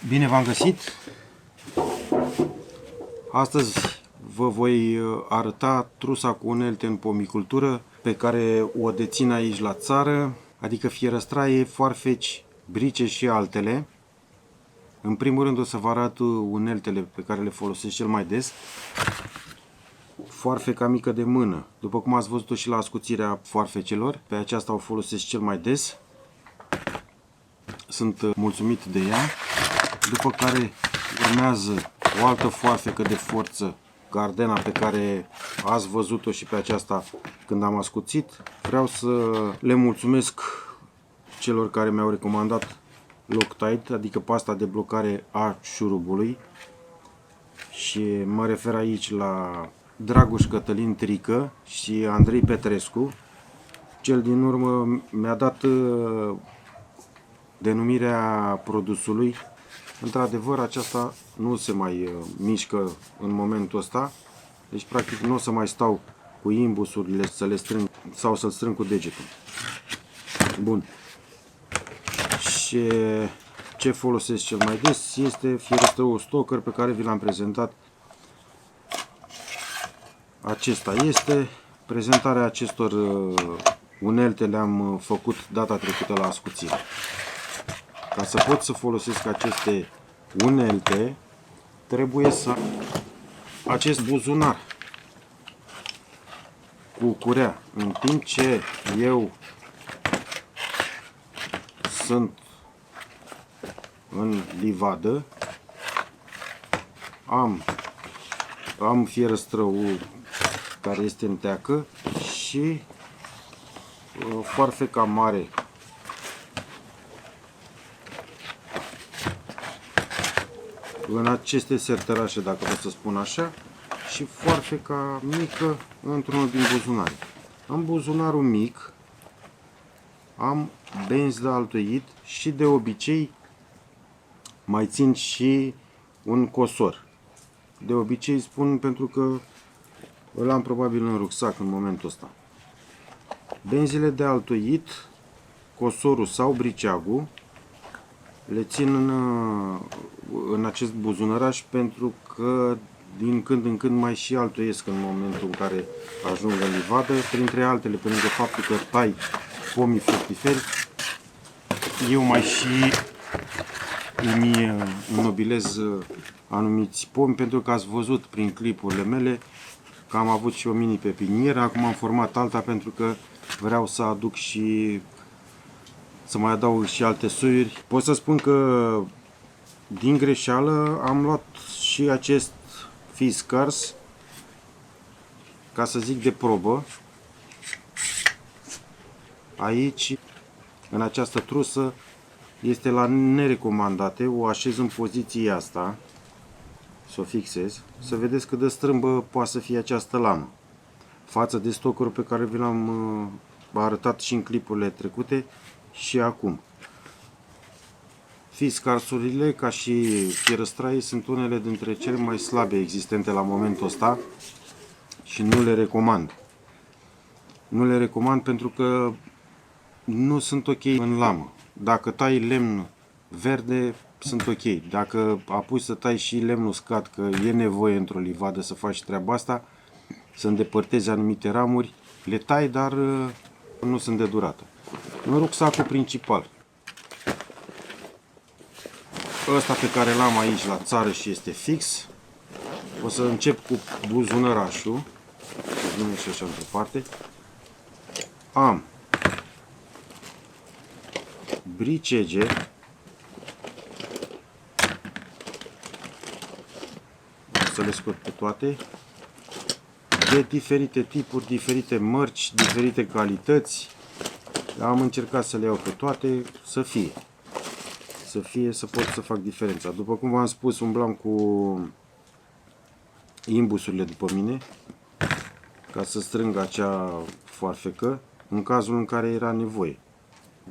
Bine v-am găsit! Astăzi vă voi arăta trusa cu unelte în pomicultură pe care o dețin aici la țară, adică fierăstraie, foarfeci, brice și altele. În primul rând o să vă arăt uneltele pe care le folosesc cel mai des. Foarfeca mică de mână, după cum ați văzut-o și la ascuțirea foarfecelor, pe aceasta o folosesc cel mai des. Sunt mulțumit de ea. După care urmează o altă foarfecă de forță, Gardena, pe care ați văzut-o și pe aceasta când am ascuțit. Vreau să le mulțumesc celor care mi-au recomandat Loctite, adică pasta de blocare a șurubului. Și mă refer aici la Dragoș Cătălin Trică și Andrei Petrescu. Cel din urmă mi-a dat denumirea produsului. Într-adevăr, aceasta nu se mai mișcă în momentul ăsta, deci practic nu o să mai stau cu imbusurile să le strâng sau să-l strâng cu degetul. Bun. Și ce folosesc cel mai des este fierăstrăul Stoker pe care vi l-am prezentat. Acesta este. Prezentarea acestor unelte le-am făcut data trecută la ascuțire. Ca să pot să folosesc aceste unelte, trebuie să acest buzunar cu curea. În timp ce eu sunt în livadă, am fierăstrăul care este în teacă și foarfeca mare în aceste sertărașe, dacă pot să spun așa, și foarfeca mică într-unul din buzunare. În buzunarul mic am benzi de altoit și de obicei mai țin și un cosor. De obicei spun pentru că îl am probabil în rucsac în momentul ăsta. Benzile de altoit, cosorul sau briceagul le țin în acest buzunăraș pentru că din când în când mai și altoiesc în momentul în care ajung în livadă. Printre altele, pe lângă faptul că tai pomii fructiferi, eu mai și îmi înnobilez anumiți pomi, pentru că ați văzut prin clipurile mele că am avut și o mini pepinieră. Acum am format alta pentru că vreau să aduc și să mai adaug și alte soiuri. Pot să spun că din greșeală am luat și acest Fiskars, ca să zic de probă. Aici, în această trusă, este la nerecomandate. O așez în poziția asta, să o fixez, să vedeți cât de strâmbă poate să fie această lamă față de stokerul pe care vi l-am arătat și în clipurile trecute și acum. Fiskarsurile, ca și fierăstraie, sunt unele dintre cele mai slabe existente la momentul ăsta și nu le recomand. Nu le recomand pentru că nu sunt ok în lamă. Dacă tai lemn verde, sunt ok. Dacă apuci să tai și lemnul uscat, că e nevoie într-o livadă să faci treaba asta, să îndepărtezi anumite ramuri, le tai, dar nu sunt de durată. În rucsacul principal, ăsta pe care l-am aici la țară și este fix, o să încep cu buzunărașul, și așa într-o parte. Am bricege, o să le scot pe toate, de diferite tipuri, diferite mărci, diferite calități. Am încercat să le iau pe toate, să pot să fac diferența. După cum v-am spus, umblam cu imbusurile după mine ca să strâng acea foarfecă în cazul în care era nevoie.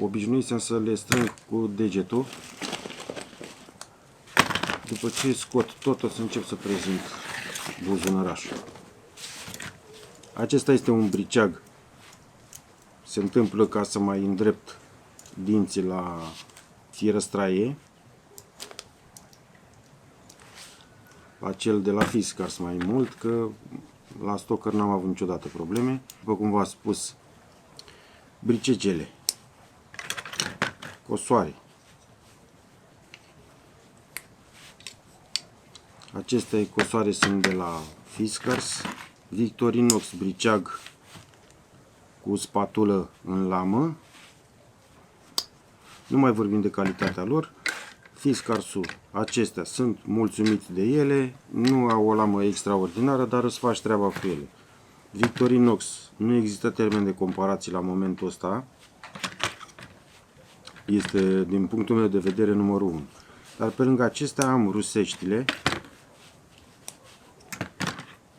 Obișnuisem să le strâng cu degetul. După ce scot tot, o să încep să prezint buzunărașul. Acesta este un briceag. Se întâmplă ca să mai îndrept dinții la fierăstraie. la cel de la Fiskars mai mult, că la Stoker n-am avut niciodată probleme. După cum v-am spus, bricegele, cosoare. Aceste cosoare sunt de la Fiskars, Victorinox briceag cu spatulă în lamă. Nu mai vorbim de calitatea lor. Fiskarsul, acestea sunt mulțumiți de ele, nu au o lamă extraordinară, dar îți faci treaba cu ele. Victorinox, nu există termen de comparație la momentul ăsta. Este, din punctul meu de vedere, numărul 1. Dar pe lângă acestea am ruseștile,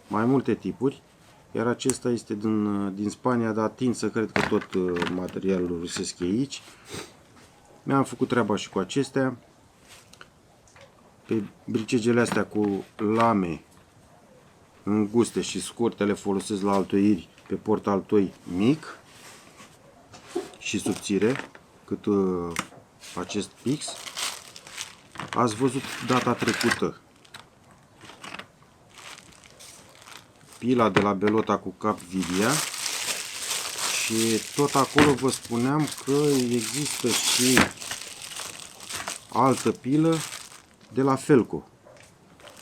mai multe tipuri, iar acesta este din Spania, dar tind să cred că tot materialul rusesc e aici. Mi-am făcut treaba și cu acestea. Pe bricegele astea cu lame înguste și scurte le folosesc la altoiri pe portaltoi mic și subțire, cât acest pix. Ați văzut data trecută pila de la Belota cu cap Vidia și tot acolo vă spuneam că există și altă pilă de la Felco.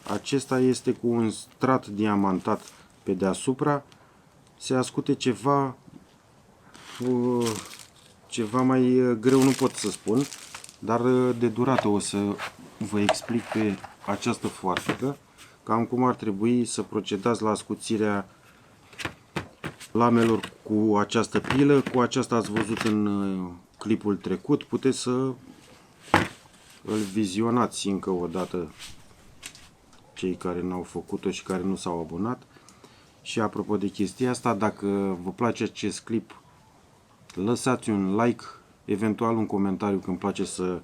Acesta este cu un strat diamantat pe deasupra. Se ascute ceva mai greu, nu pot să spun, dar de durată o să vă explic pe această foarfecă cam cum ar trebui să procedați la ascuțirea lamelor cu această pilă. Cu aceasta ați văzut în clipul trecut, puteți să îl vizionați încă o dată, cei care n-au făcut-o și care nu s-au abonat. Și apropo de chestia asta, dacă vă place acest clip, lăsați un like, eventual un comentariu, că îmi place să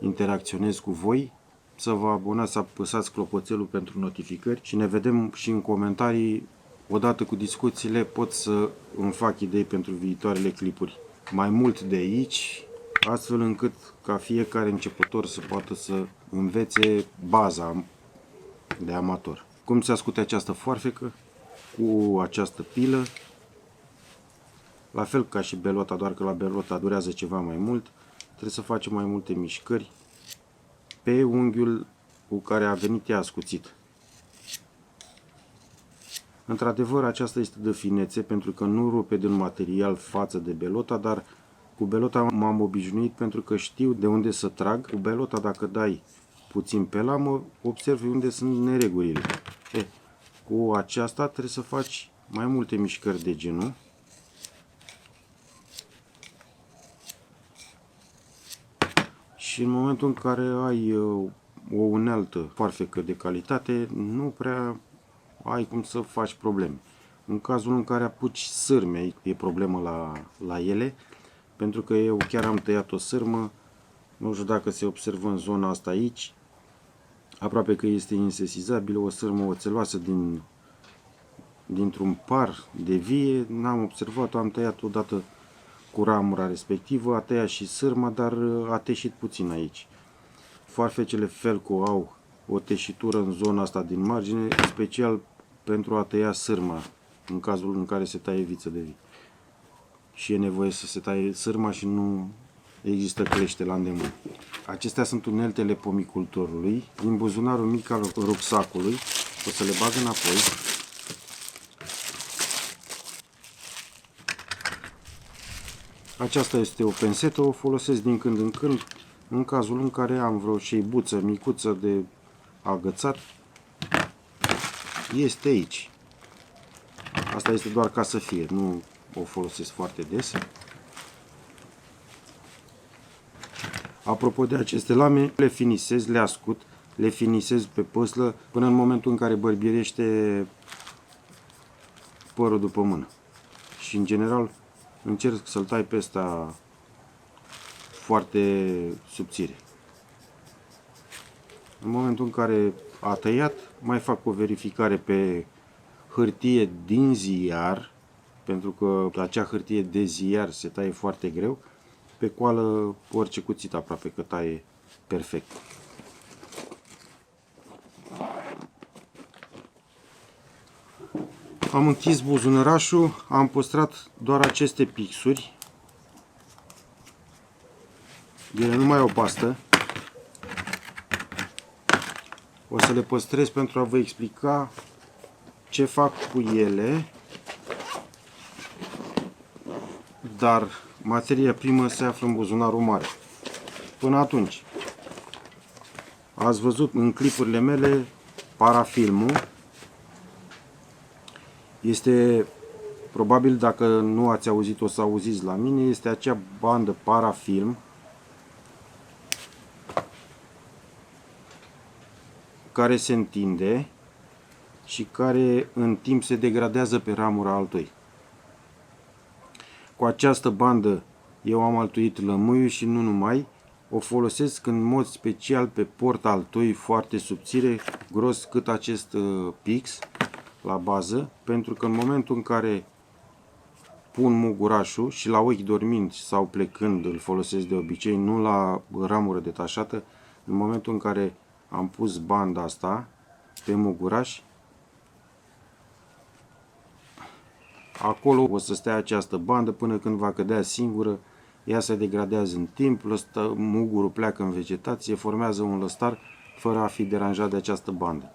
interacționez cu voi, să vă abonați, să apăsați clopoțelul pentru notificări și ne vedem și în comentarii. Odată cu discuțiile pot să îmi fac idei pentru viitoarele clipuri mai mult de aici, astfel încât ca fiecare începător să poată să învețe baza de amator. Cum se ascute această foarfecă cu această pilă, la fel ca și Belota, doar că la Belota durează ceva mai mult, trebuie să facem mai multe mișcări pe unghiul cu care a venit ea ascuțit. Într-adevăr, aceasta este de finețe, pentru că nu rupe din material față de Belota, dar cu Belota m-am obișnuit pentru că știu de unde să trag. Cu Belota, dacă dai puțin pe lamă, observi unde sunt neregulile. Cu aceasta trebuie să faci mai multe mișcări de genul. Și în momentul în care ai o unealtă foarfecă de calitate, nu prea ai cum să faci probleme. În cazul în care apuci sârme, e problemă la ele, pentru că eu chiar am tăiat o sârmă, nu știu dacă se observă în zona asta aici, aproape că este insesizabilă, o sârmă oțeloasă dintr-un par de vie, n-am observat-o, am tăiat odată cu ramura respectivă, a tăiat și sârma, dar a teșit puțin aici. Foarfecele Felco au o teșitură în zona asta din margine, special pentru a tăia sârma, în cazul în care se taie viță de vii. Și e nevoie să se taie sârma și nu există clește la îndemână. Acestea sunt uneltele pomicultorului. Din buzunarul mic al rucsacului o să le bag înapoi. Aceasta este o pensetă, o folosesc din când în când, în cazul în care am vreo șeibuță micuță de agățat. Este aici. Asta este doar ca să fie, nu o folosesc foarte des. Apropo de aceste lame, le finisez, le ascut, le finisez pe păslă până în momentul în care bărbierește părul după mână. Și în general încerc să-l tai pe ăsta foarte subțire. În momentul în care a tăiat, mai fac o verificare pe hârtie din ziar, pentru că acea hârtie de ziar se taie foarte greu. Pe coală orice cuțit aproape că taie perfect. Am închis buzunărașul, am păstrat doar aceste pixuri. Ele nu mai au pastă. O să le păstrez pentru a vă explica ce fac cu ele. Dar materia primă se află în buzunarul mare. Până atunci, ați văzut în clipurile mele parafilmul. Este, probabil dacă nu ați auzit, o să auziți la mine, este acea bandă parafilm care se întinde și care în timp se degradează pe ramura altoi. Cu această bandă eu am altuit lămâiul și nu numai, o folosesc în mod special pe port altoi foarte subțire, gros cât acest pix la bază, pentru că în momentul în care pun mugurașul și la ochi dormind sau plecând îl folosesc de obicei, nu la ramură detașată, în momentul în care am pus banda asta pe muguraș, acolo o să stea această bandă până când va cădea singură, ea se degradează în timp, mugurul pleacă în vegetație, formează un lăstar fără a fi deranjat de această bandă.